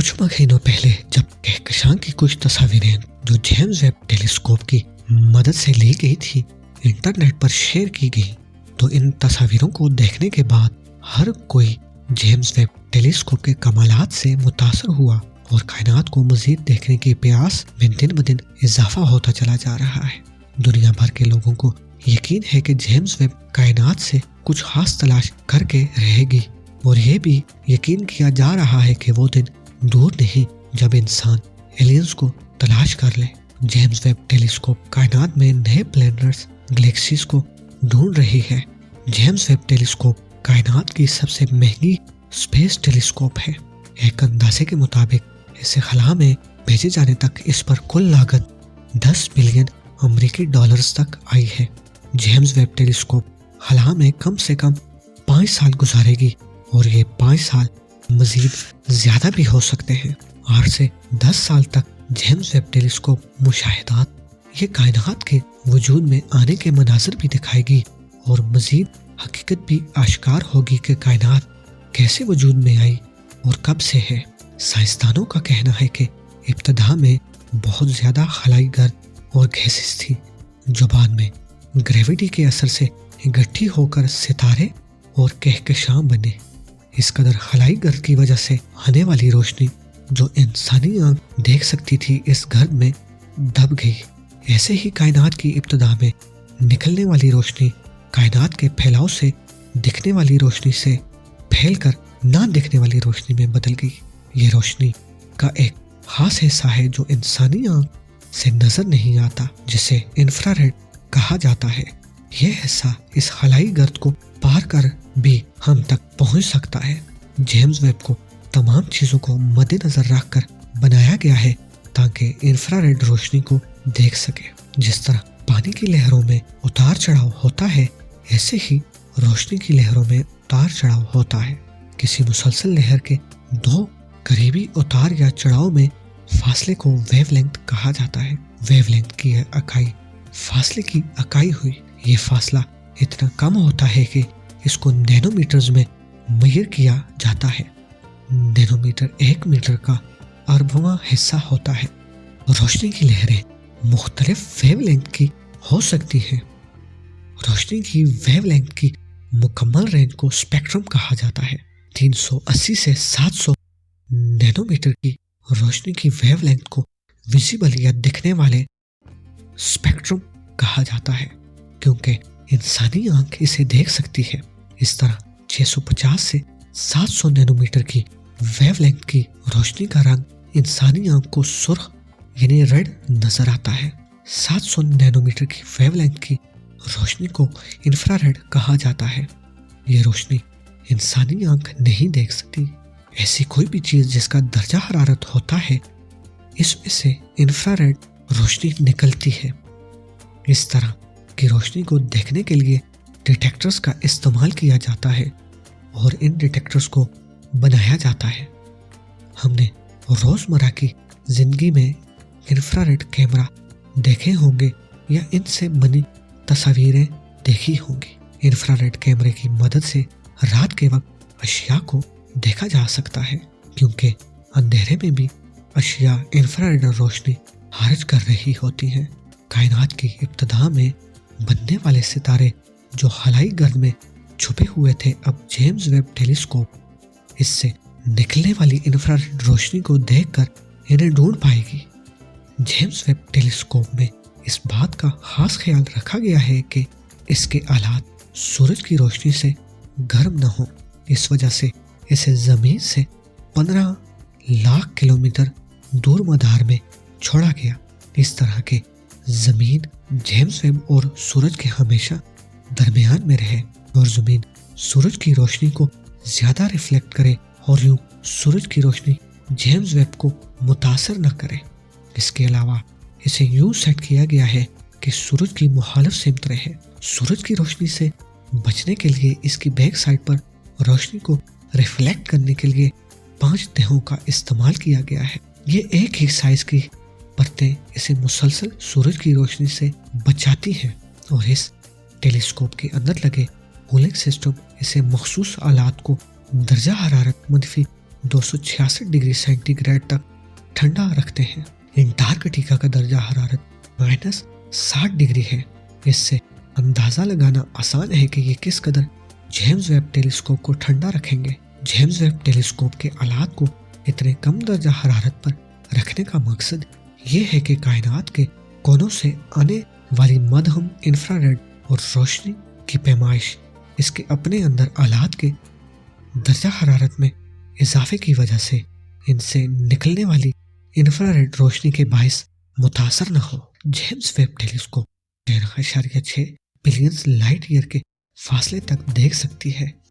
کچھ مہینوں پہلے جب کہکشاں کی کچھ تصاویریں جو جیمز ویب ٹیلیسکوپ کی مدد سے لی گئی تھی انٹرنیٹ پر شیئر کی گئی تو ان تصاویروں کو دیکھنے کے بعد ہر کوئی جیمز ویب ٹیلیسکوپ کے کمالات سے متاثر ہوا اور کائنات کو مزید دیکھنے کی پیاس میں دن بدن اضافہ ہوتا چلا جا رہا ہے۔ دنیا بھر کے لوگوں کو یقین ہے کہ جیمز ویب کائنات سے کچھ خاص تلاش کر کے رہے گی، اور یہ بھی یقین کیا جا رہا ہے کہ وہ دن دور نہیں جب انسان ایلینز کو تلاش کر لے۔ جیمز ویب ٹیلیسکوپ کائنات میں نئے پلینٹس گلیکسیز کو ڈھونڈ رہی ہے۔ جیمز ویب ٹیلیسکوپ کائنات کی سب سے مہنگی اسپیس ٹیلیسکوپ ہے۔ ایک اندازے کے مطابق اسے خلا میں بھیجے جانے تک اس پر کل لاگت 10 بلین امریکی ڈالرز تک آئی ہے۔ جیمز ویب ٹیلیسکوپ خلا میں کم سے کم 5 سال گزارے گی، اور یہ 5 سال مزید زیادہ بھی ہو سکتے ہیں۔ 8 سے 10 سال تک جیمز ویب ٹیلیسکوپ مشاہدات یہ کائنات کے وجود میں آنے کے مناظر بھی دکھائے گی، اور مزید حقیقت بھی آشکار ہوگی کہ کائنات کیسے وجود میں آئی اور کب سے ہے۔ سائنسدانوں کا کہنا ہے کہ ابتدا میں بہت زیادہ خلائی گرد اور گیسز تھی جو بعد میں گریوٹی کے اثر سے اکٹھی ہو کر ستارے اور کہکشاں بنے۔ اس قدر خلائی گرد کی وجہ سے آنے والی روشنی جو انسانی آنکھ دیکھ سکتی تھی اس گرد میں دب گئی۔ ایسے ہی کائنات کی ابتدا میں نکلنے والی روشنی کائنات کے پھیلاؤ سے دکھنے والی روشنی سے پھیل کر نہ دکھنے والی روشنی میں بدل گئی۔ یہ روشنی کا ایک خاص حصہ ہے جو انسانی آنکھ سے نظر نہیں آتا، جسے انفراریڈ کہا جاتا ہے۔ یہ حصہ اس خلائی گرد کو پار کر بھی ہم تک پہنچ سکتا ہے۔ جیمز ویب کو تمام چیزوں کو مد نظر رکھ کر بنایا گیا ہے تاکہ انفراریڈ روشنی کو دیکھ سکے۔ جس طرح پانی کی لہروں میں اتار چڑھاؤ ہوتا ہے، ایسے ہی روشنی کی لہروں میں اتار چڑھاؤ ہوتا ہے۔ کسی مسلسل لہر کے 2 قریبی اتار یا چڑھاؤ میں فاصلے کو ویو لینتھ کہا جاتا ہے۔ ویو لینتھ کی اکائی فاصلے کی اکائی ہوئی۔ یہ فاصلہ اتنا کم ہوتا ہے کہ اس کو نینو میٹرز میں میئر کیا جاتا ہے۔ نینو میٹر 1 میٹر کا 1/4واں حصہ ہوتا ہے۔ روشنی کی لہریں مختلف ویو لینتھ کی ہو سکتی ہیں۔ روشنی کی ویو لینتھ کی مکمل رینج کو اسپیکٹرم کہا جاتا ہے۔ 380 سے 700 نینو میٹر کی روشنی کی ویو لینتھ کو ویزیبل یا دکھنے والے اسپیکٹرم کہا جاتا ہے، کیونکہ انسانی آنکھ اسے دیکھ سکتی ہے۔ اس طرح 650 سے 700 نینو میٹر کی ویو لینتھ کی روشنی کا رنگ انسانی آنکھ کو سرخ یعنی ریڈ نظر آتا ہے۔ 700 نینو میٹر کی ویو لینتھ کی روشنی کو انفراریڈ کہا جاتا ہے۔ یہ روشنی انسانی آنکھ نہیں دیکھ سکتی۔ ایسی کوئی بھی چیز جس کا درجہ حرارت ہوتا ہے، اس میں سے انفراریڈ روشنی نکلتی ہے۔ اس طرح کی روشنی کو دیکھنے کے لیے ڈیٹیکٹرز کا استعمال کیا جاتا ہے، اور ان ڈیٹیکٹرز کو بنایا جاتا ہے۔ ہم نے روزمرہ کی زندگی میں انفراریڈ کیمرہ دیکھے ہوں گے یا ان سے بنی تصاویریں دیکھی ہوں گی۔ انفراریڈ کیمرے کی مدد سے رات کے وقت اشیاء کو دیکھا جا سکتا ہے، کیونکہ اندھیرے میں بھی اشیاء انفراریڈ روشنی خارج کر رہی ہوتی ہیں۔ کائنات کی ابتدا میں بننے والے ستارے جو خلائی گرد میں چھپے ہوئے تھے، اب جیمز ویب ٹیلیسکوپ اس سے نکلنے والی انفراریڈ روشنی کو دیکھ کر انہیں ڈھونڈ پائے گی۔ جیمز ویب ٹیلیسکوپ میں اس بات کا خاص خیال رکھا گیا ہے کہ اس کے آلات سورج کی روشنی سے گرم نہ ہوں۔ اس وجہ سے اسے زمین سے 15 لاکھ کلومیٹر دور مدار میں چھوڑا گیا۔ اس طرح کے زمین جیمز ویب اور سورج کے ہمیشہ درمیان میں رہے، اور زمین سورج کی روشنی کو زیادہ ریفلیکٹ کرے، اور یوں سورج کی روشنی جیمز ویب کو متاثر نہ کرے۔ اس کے علاوہ اسے یوں سیٹ کیا گیا ہے کہ سورج کی مخالف سمت رہے۔ سورج کی روشنی سے بچنے کے لیے اس کی بیک سائڈ پر روشنی کو ریفلیکٹ کرنے کے لیے 5 تہوں کا استعمال کیا گیا ہے۔ یہ ایک ہی سائز کی پرتیں اسے مسلسل سورج کی روشنی سے بچاتی ہیں، اور اس ٹیلیسکوپ کے اندر لگے کولنگ سسٹم اسے مخصوص آلات کو درجہ حرارت 266 ڈگری سینٹی گریڈ تک ٹھنڈا رکھتے ہیں۔ انٹارکٹیکا کا درجہ حرارت -60 ڈگری ہے۔ اس سے اندازہ لگانا آسان ہے کہ یہ کس قدر جیمز ویب ٹیلیسکوپ کو ٹھنڈا رکھیں گے۔ جیمز ویب ٹیلیسکوپ کے آلات کو اتنے کم درجہ حرارت پر رکھنے کا مقصد یہ ہے کہ کائنات کے کونوں سے آنے والی مدھم انفراریڈ اور روشنی کی پیمائش اس کے اپنے اندر آلات کے درجہ حرارت میں اضافے کی وجہ سے ان سے نکلنے والی انفراریڈ روشنی کے باعث متاثر نہ ہو۔ James Webb telescope 13.6 billion light year کے فاصلے تک دیکھ سکتی ہے۔